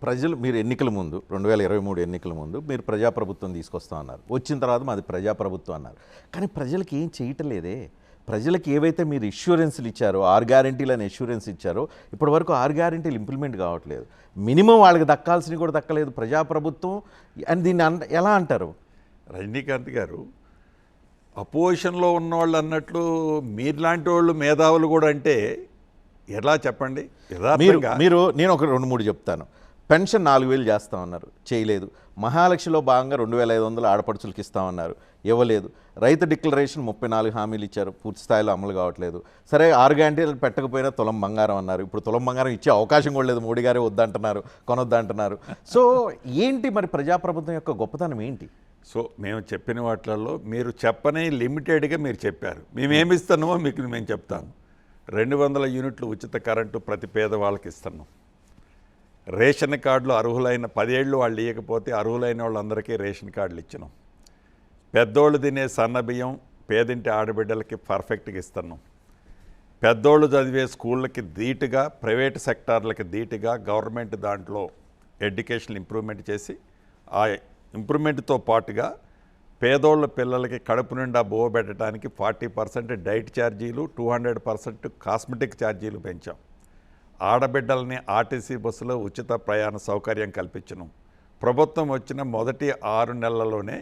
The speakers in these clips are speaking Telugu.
ప్రజలు మీరు ఎన్నికల ముందు 2023 ఎన్నికల ముందు మీరు ప్రజాప్రభుత్వం తీసుకొస్తా అన్నారు. వచ్చిన తర్వాత మాది ప్రజాప్రభుత్వం అన్నారు. కానీ ప్రజలకి ఏం చేయటం లేదే. ప్రజలకి ఏవైతే మీరు ఇష్యూరెన్స్లు ఇచ్చారో, 6 గ్యారెంటీలు అని ఇష్యూరెన్స్ ఇచ్చారో, ఇప్పటి వరకు 6 గ్యారెంటీలు ఇంప్లిమెంట్ కావట్లేదు. మినిమం వాళ్ళకి దక్కాల్సినవి కూడా దక్కలేదు ప్రజాప్రభుత్వం. అని దీన్ని ఎలా అంటారు? రజనీకాంత్ గారు, అపోజిషన్లో ఉన్నవాళ్ళు అన్నట్లు మీలాంటి వాళ్ళు మేధావులు కూడా అంటే ఎలా చెప్పండి? మీరు నేను ఒక 2-3 చెప్తాను. పెన్షన్ 4,000 చేస్తామన్నారు, చేయలేదు. మహాలక్ష్మిలో భాగంగా 2,500 ఆడపడుచులకి ఇస్తామన్నారు, ఇవ్వలేదు. రైతు డిక్లరేషన్ 34 హామీలు ఇచ్చారు, పూర్తి స్థాయిలో అమలు కావట్లేదు. సరే 6 గ్యారెంటీలు పెట్టకపోయినా తులం బంగారం అన్నారు, ఇప్పుడు తులం బంగారం ఇచ్చే అవకాశం కూడా లేదు. మోడీ గారే వద్దంటున్నారు, కొనొద్దంటున్నారు. సో ఏంటి మరి ప్రజాప్రభుత్వం యొక్క గొప్పతనం ఏంటి? సో మేము చెప్పిన వాటిల్లో మీరు చెప్పని లిమిటెడ్గా మీరు చెప్పారు. మేమేమి ఇస్తున్నామో మీకు మేము చెప్తాను. 200 యూనిట్లు ఉచిత కరెంటు ప్రతి పేదవాళ్ళకి ఇస్తున్నాం. రేషన్ కార్డులు అర్హులైన 10 ఏళ్ళు వాళ్ళు ఇవ్వకపోతే అర్హులైన వాళ్ళందరికీ రేషన్ కార్డులు ఇచ్చినాం. పెద్దోళ్ళు తినే సన్నబియ్యం పేదింటి ఆడబిడ్డలకి పర్ఫెక్ట్గా ఇస్తున్నాం. పెద్దోళ్ళు చదివే స్కూళ్ళకి ధీటుగా, ప్రైవేట్ సెక్టార్లకి ధీటుగా గవర్నమెంట్ దాంట్లో ఎడ్యుకేషన్ ఇంప్రూవ్మెంట్ చేసి, ఆ ఇంప్రూవ్మెంట్తో పాటుగా పేదోళ్ళ పిల్లలకి కడుపు నిండా బోవ పెట్టడానికి 40% డైట్ ఛార్జీలు, 200% కాస్మెటిక్ ఛార్జీలు పెంచాం. ఆడబిడ్డలని ఆర్టీసీ బస్సులో ఉచిత ప్రయాణ సౌకర్యం కల్పించను. ప్రభుత్వం వచ్చిన మొదటి 6 నెలల్లోనే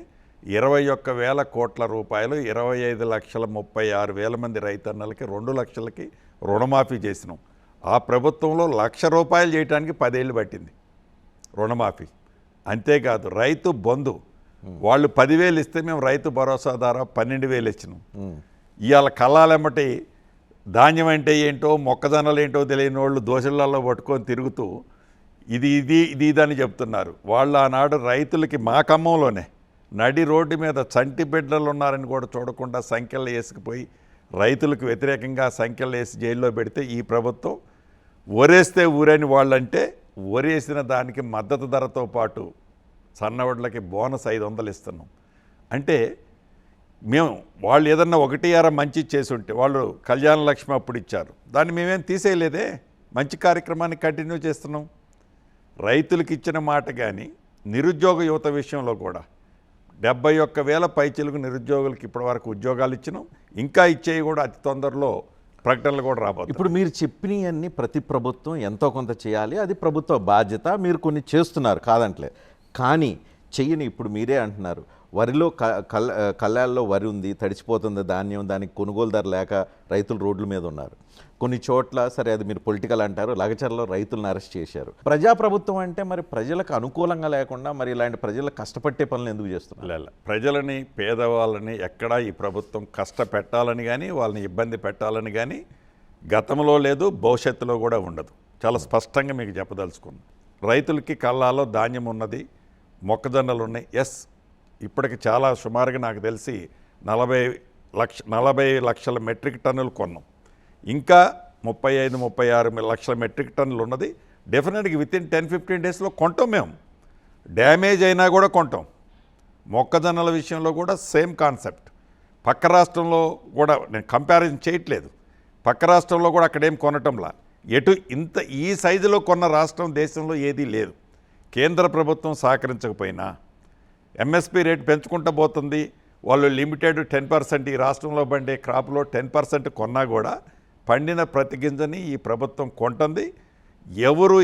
21,000 కోట్ల రూపాయలు 25,36,000 మంది రైతన్నలకి 2 లక్షలకి రుణమాఫీ చేసినాం. ఆ ప్రభుత్వంలో ₹1,00,000 చేయడానికి 10 ఏళ్ళు పట్టింది రుణమాఫీ. అంతేకాదు రైతు బంధు వాళ్ళు 10,000 ఇస్తే మేము రైతు భరోసా ద్వారా 12,000 ఇచ్చినాం. ఇవాళ కళ్ళాలెమ్మటి ధాన్యం అంటే ఏంటో, మొక్కజొన్నలు ఏంటో తెలియని వాళ్ళు దోశలలో పట్టుకొని తిరుగుతూ ఇది అని చెప్తున్నారు. వాళ్ళు ఆనాడు రైతులకి మా ఖమ్మంలోనే నడి రోడ్డు మీద చంటి బిడ్డలు ఉన్నారని కూడా చూడకుండా సంఖ్యలు వేసుకుపోయి రైతులకు వ్యతిరేకంగా సంఖ్యలు వేసి జైల్లో పెడితే ఈ ప్రభుత్వం ఒరేస్తే ఊరని వాళ్ళంటే ఒరేసిన దానికి మద్దతు ధరతో పాటు సన్నవడ్లకి బోనస్ 500 ఇస్తున్నాం. అంటే మేము వాళ్ళు ఏదన్నా 1-6 మంచి చేసి ఉంటే, వాళ్ళు కళ్యాణ లక్ష్మి అప్పుడు ఇచ్చారు, దాన్ని మేమేం తీసేయలేదే. మంచి కార్యక్రమాన్ని కంటిన్యూ చేస్తున్నాం. రైతులకు ఇచ్చిన మాట కానీ నిరుద్యోగ యువత విషయంలో కూడా 71,000 పైచిలకు నిరుద్యోగులకు ఇప్పటివరకు ఉద్యోగాలు ఇచ్చినాం. ఇంకా ఇచ్చేవి కూడా అతి తొందరలో ప్రకటనలు కూడా రాబోతుంది. ఇప్పుడు మీరు చెప్పినవన్నీ ప్రతి ప్రభుత్వం ఎంతో కొంత చేయాలి, అది ప్రభుత్వ బాధ్యత. మీరు కొన్ని చేస్తున్నారు, కాదంటలే. కానీ చెయ్యని ఇప్పుడు మీరే అంటున్నారు, వరిలో కళ్ళాల్లో వరి ఉంది, తడిచిపోతుంది ధాన్యం, దానికి కొనుగోలు ధర లేక రైతులు రోడ్ల మీద ఉన్నారు. కొన్ని చోట్ల సరే అది మీరు పొలిటికల్ అంటారు, లగచర్లో రైతులను అరెస్ట్ చేశారు. ప్రజాప్రభుత్వం అంటే మరి ప్రజలకు అనుకూలంగా లేకుండా మరి ఇలాంటి ప్రజలకు కష్టపట్టే పనులు ఎందుకు చేస్తున్నారు? ప్రజలని, పేదవాళ్ళని ఎక్కడా ఈ ప్రభుత్వం కష్టపెట్టాలని కానీ వాళ్ళని ఇబ్బంది పెట్టాలని కానీ గతంలో లేదు, భవిష్యత్తులో కూడా ఉండదు. చాలా స్పష్టంగా మీకు చెప్పదలుచుకున్నాం. రైతులకి కళ్ళాలో ధాన్యం ఉన్నది, మొక్కజొన్నలు ఉన్నాయి. ఇప్పటికి చాలా సుమారుగా నాకు తెలిసి 40 లక్షల మెట్రిక్ టన్నులు కొన్నాం. ఇంకా 35-36 లక్షల మెట్రిక్ టన్నులు ఉన్నది. డెఫినెట్గా విత్ ఇన్ 10-15 డేస్లో కొంటాం. మేము డ్యామేజ్ అయినా కూడా కొంటాం. మొక్కజొన్నల విషయంలో కూడా సేమ్ కాన్సెప్ట్. పక్క రాష్ట్రంలో కూడా నేను కంపారిజన్ చేయట్లేదు, పక్క రాష్ట్రంలో కూడా అక్కడేం కొనటంలా. ఇంత ఈ సైజులో కొన్న రాష్ట్రం దేశంలో ఏదీ లేదు. కేంద్ర ప్రభుత్వం సహకరించకపోయినా ఎంఎస్పీ రేటు పెంచుకుంటూ పోతుంది. వాళ్ళు లిమిటెడ్ 10% ఈ రాష్ట్రంలో పండే క్రాప్లో 10% కొన్నా కూడా పండిన ప్రతి గింజని ఈ ప్రభుత్వం కొంటుంది.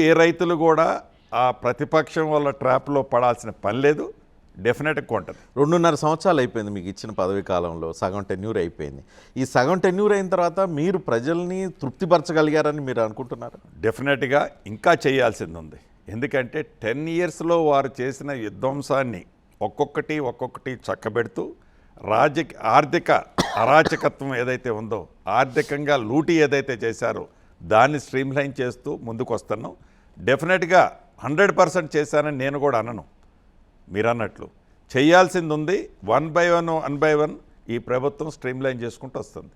ఏ రైతులు కూడా ఆ ప్రతిపక్షం వల్ల ట్రాప్లో పడాల్సిన పని లేదు. డెఫినెట్గా కొంటుంది. 2.5 సంవత్సరాలు అయిపోయింది మీకు ఇచ్చిన పదవి కాలంలో, సగం టెన్యూర్ అయిపోయింది. ఈ సగం టెన్యూర్ అయిన తర్వాత మీరు ప్రజల్ని తృప్తిపరచగలిగారని మీరు అనుకుంటున్నారు? డెఫినెట్గా ఇంకా చేయాల్సింది ఉంది. ఎందుకంటే 10 ఇయర్స్లో వారు చేసిన విధ్వంసాన్ని ఒక్కొక్కటి చక్కబెడుతూ ఆర్థిక అరాచకత్వం ఏదైతే ఉందో, ఆర్థికంగా లూటీ ఏదైతే చేశారో దాన్ని స్ట్రీమ్లైన్ చేస్తూ ముందుకు వస్తున్నాం. డెఫినెట్గా 100% చేశానని నేను కూడా అనను. మీరు అన్నట్లు చేయాల్సింది ఉంది. 1 by 1 ఈ ప్రభుత్వం స్ట్రీమ్లైన్ చేసుకుంటూ వస్తుంది.